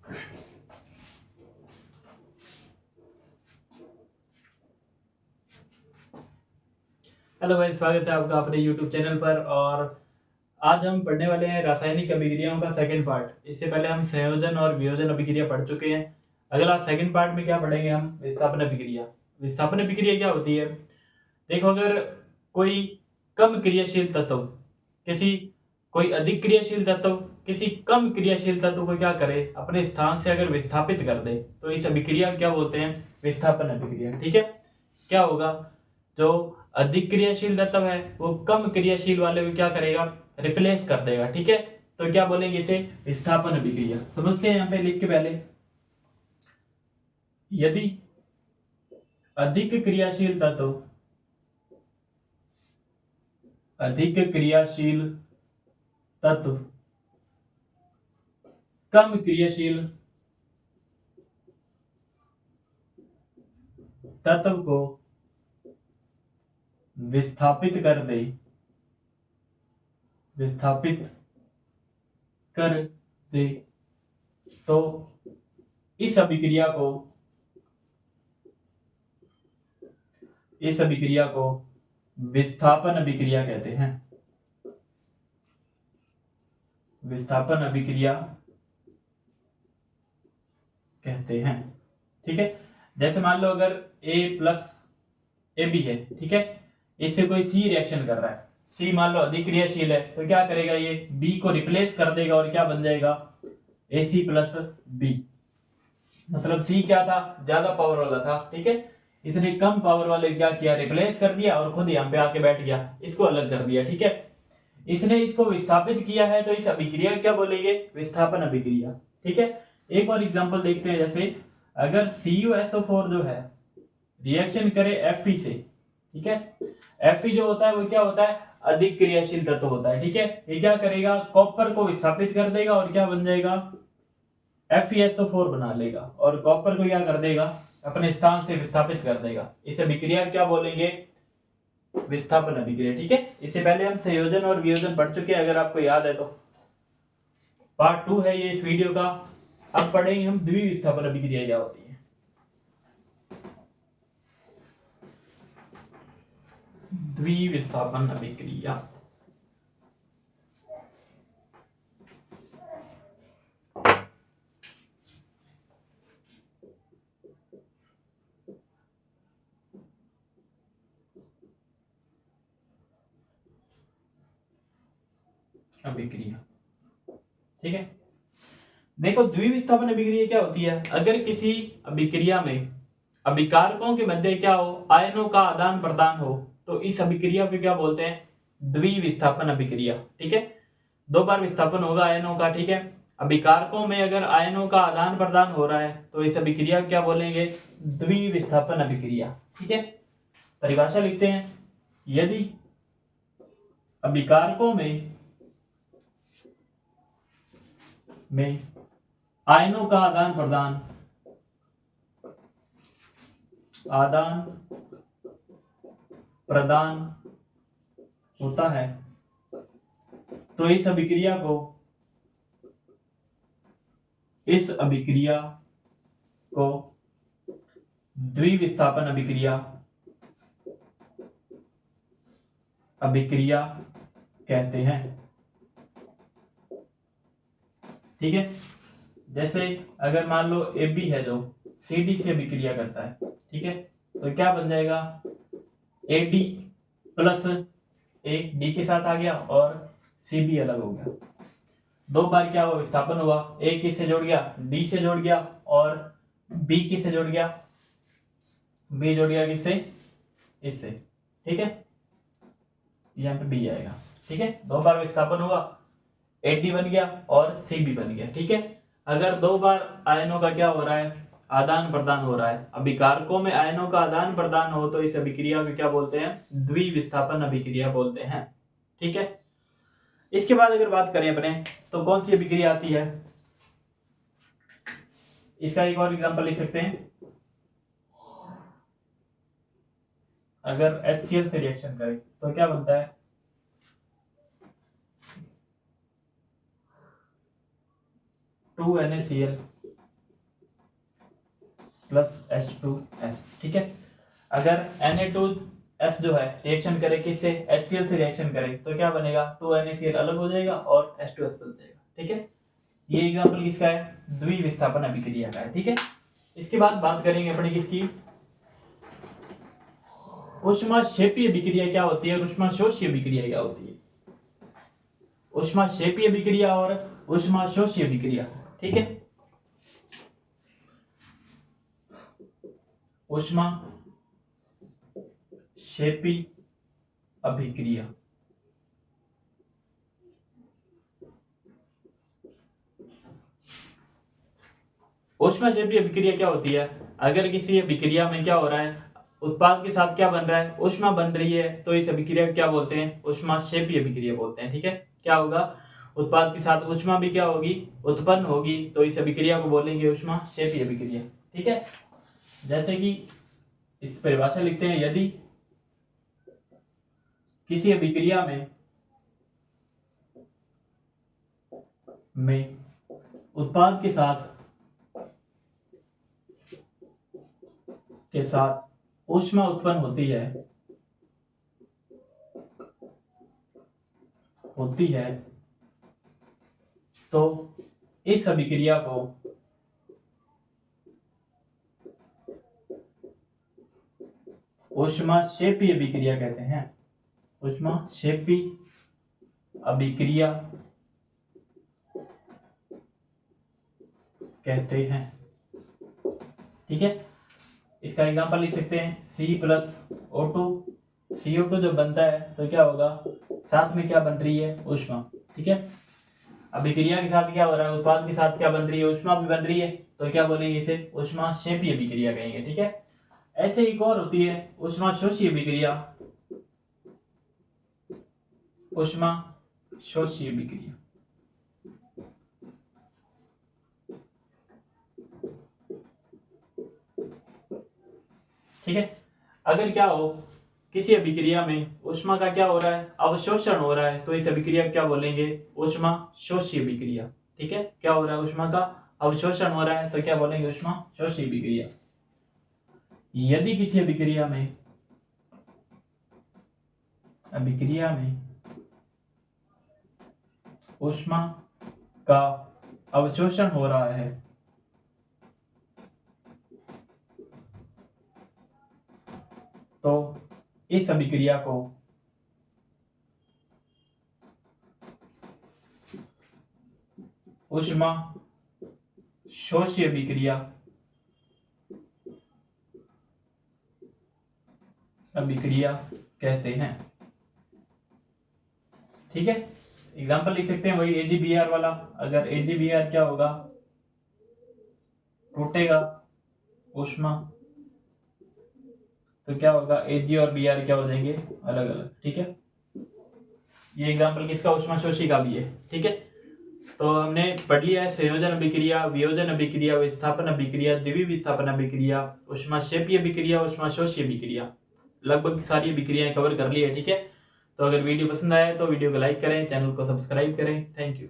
Hello भाई, स्वागत है आपका अपने YouTube चैनल पर। और आज हम पढ़ने वाले हैं रासायनिक अभिक्रियाओं का सेकंड पार्ट। इससे पहले हम संयोजन और वियोजन अभिक्रिया पढ़ चुके हैं। अगला सेकंड पार्ट में क्या पढ़ेंगे हम? विस्थापन अभिक्रिया। विस्थापन अभिक्रिया क्या होती है? देखो, अगर कोई कम क्रियाशील तत्व किसी कोई अधिक क्रियाशील तत्व किसी कम क्रियाशील तत्व को क्या करे, अपने स्थान से अगर विस्थापित कर दे, तो इस अभिक्रिया क्या बोलते हैं? विस्थापन अभिक्रिया। ठीक है। क्या होगा? जो अधिक क्रियाशील तत्व है वो कम क्रियाशील वाले को क्या करेगा? रिप्लेस कर देगा। ठीक है। तो क्या बोलेंगे इसे? विस्थापन अभिक्रिया। समझते हैं यहां पे लिख के पहले। यदि अधिक क्रियाशील तत्व कम क्रियाशील तत्व को विस्थापित कर दे तो इस अभिक्रिया को विस्थापन अभिक्रिया कहते हैं। विस्थापन अभिक्रिया कहते हैं। ठीक है। जैसे मान लो अगर A प्लस AB है, ठीक है, इससे कोई C रिएक्शन कर रहा है। C मान लो अधिक क्रियाशील है, तो क्या करेगा? ये B को रिप्लेस कर देगा और क्या बन जाएगा? AC plus B। मतलब C क्या था? ज्यादा पावर वाला था। ठीक है। इसने कम पावर वाले क्या किया? रिप्लेस कर दिया और खुद यहाँ पे आके बैठ गया, इसको अलग कर दिया। ठीक है। इसने इसको विस्थापित किया है, तो इस अभिक्रिया क्या बोलेंगे? विस्थापन अभिक्रिया। ठीक है। एक और एग्जांपल देखते हैं। जैसे अगर CuSO4 जो है रिएक्शन करे Fe से, ठीक है, Fe जो होता है वो क्या होता है? अधिक क्रियाशील तत्व होता है। ठीक है। ये क्या करेगा? कॉपर को विस्थापित कर देगा और क्या बन जाएगा? FeSO4 बना लेगा और कॉपर को क्या कर देगा? अपने स्थान से विस्थापित कर देगा। इसे अभिक्रिया क्या बोलेंगे? विस्थापन अभिक्रिया। ठीक है। इससे पहले हम संयोजन और वियोजन पढ़ चुके हैं, अगर आपको याद है तो। पार्ट 2 है ये इस वीडियो का। अब पढ़ेंगे हम द्विविस्थापन अभिक्रिया क्या होती है। द्विविस्थापन अभिक्रिया। ठीक है। देखो, द्विविस्थापन अभिक्रिया क्या होती है? अगर किसी अभिक्रिया में अभिकारकों के मध्य क्या हो? आयनों का आदान प्रदान हो, तो इस अभिक्रिया को क्या बोलते हैं? द्विविस्थापन अभिक्रिया। ठीक है। दो बार विस्थापन होगा आयनों का। ठीक है। अभिकारकों में अगर आयनों का आदान प्रदान हो रहा है, तो इस अभिक्रिया को क्या बोलेंगे? द्विविस्थापन अभिक्रिया। ठीक है। परिभाषा लिखते हैं। यदि अभिकारकों में आयनों का आदान प्रदान होता है, तो इस अभिक्रिया को द्विविस्थापन अभिक्रिया कहते हैं। ठीक है। जैसे अगर मान लो AB है जो CD से अभिक्रिया करता है, ठीक है, तो क्या बन जाएगा? AD प्लस A D के साथ आ गया और CB अलग हो गया। दो बार क्या हुआ? विस्थापन हुआ। A किससे जोड़ गया? D से जोड़ गया और B किससे जोड़ गया? B जोड़ गया किससे? इससे। ठीक है। यहाँ पे B आएगा। ठीक है। दो बार विस्थापन हुआ, AD बन गया और CB बन गया। ठीक है। अगर दो बार आयनों का क्या हो रहा है? आदान प्रदान हो रहा है, अभिकारकों में आयनों का आदान प्रदान हो, तो इस अभिक्रिया को क्या बोलते हैं? द्विविस्थापन अभिक्रिया बोलते हैं। ठीक है। इसके बाद अगर बात करें अपने, तो कौन सी अभिक्रिया आती है? इसका एक और एग्जांपल लिख सकते हैं। अगर HCl से रिएक्शन करें तो क्या बनता है? टू NaCl प्लस H2S, ठीक है। अगर Na2S जो है रिएक्शन करे किससे, HCl से रिएक्शन करे तो क्या बनेगा, 2NaCl अलग हो जाएगा और H2S बन जाएगा, ठीक है। ये एग्जांपल किसका है, द्विविस्थापन अभिक्रिया का है, ठीक है। इसके बाद बात करेंगे अपने किसकी, ऊष्माक्षेपीय अभिक्रिया क्या होती है और ऊष्माशोषीय अभिक्रिया क्या होती है। ऊष्माक्षेपीय अभिक्रिया और ऊष्माशोषीय अभिक्रिया, ठीक है। ऊष्माक्षेपी अभिक्रिया, ऊष्माक्षेपी अभिक्रिया क्या होती है, अगर किसी अभिक्रिया में क्या हो रहा है, उत्पाद के साथ क्या बन रहा है, ऊष्मा बन रही है, तो इस अभिक्रिया को क्या बोलते हैं, ऊष्माक्षेपी अभिक्रिया बोलते हैं, ठीक है। क्या होगा, उत्पाद के साथ ऊष्मा भी क्या होगी, उत्पन्न होगी, तो इस अभिक्रिया को बोलेंगे ऊष्माक्षेपी अभिक्रिया, ठीक है। जैसे कि इस परिभाषा लिखते हैं, यदि किसी अभिक्रिया में उत्पाद के साथ ऊष्मा उत्पन्न होती है तो इस अभिक्रिया को ऊष्माक्षेपी अभिक्रिया कहते हैं। ऊष्माक्षेपी अभिक्रिया कहते हैं, ठीक है। इसका एग्जांपल लिख सकते हैं, C+O2, CO2 जब बनता है तो क्या होगा, साथ में क्या बन रही है, ऊष्मा, ठीक है। अभिक्रिया के साथ क्या हो रहा है, उत्पाद के साथ क्या बन रही है, ऊष्मा भी बन रही है, तो क्या बोलेंगे, इसे ऊष्माक्षेपी अभिक्रिया कहेंगे, ठीक है। ऐसे एक और होती है ऊष्माशोषी अभिक्रिया, ऊष्माशोषी अभिक्रिया, ठीक है। अगर क्या हो, किसी अभिक्रिया में ऊष्मा का क्या हो रहा है, अवशोषण हो रहा है, तो इस अभिक्रिया को क्या बोलेंगे, ऊष्माशोषी अभिक्रिया, ठीक है। क्या हो रहा है, ऊष्मा का अवशोषण हो रहा है, तो क्या बोलेंगे, ऊष्माशोषी अभिक्रिया। यदि किसी अभिक्रिया में ऊष्मा का अवशोषण हो रहा है तो इस अभिक्रिया को ऊष्माशोषी अभिक्रिया कहते हैं, ठीक है। एग्जांपल लिख सकते हैं वही AgBr वाला। अगर AgBr क्या होगा, टूटेगा ऊष्मा, तो क्या होगा, Ag और Br क्या हो जाएंगे, अलग अलग, ठीक है। ये एग्जांपल किसका, ऊष्माशोषी का भी है, ठीक है। तो हमने पढ़ लिया है संयोजन अभिक्रिया, वियोजन अभिक्रिया, विस्थापन अभिक्रिया, द्विविस्थापन अभिक्रिया, ऊष्माक्षेपी अभिक्रिया, ऊष्माशोषी अभिक्रिया, लगभग सारी अभिक्रियाएं कवर कर ली है, ठीक है। तो अगर वीडियो पसंद आए तो वीडियो को लाइक करें, चैनल को सब्सक्राइब करें। Thank you.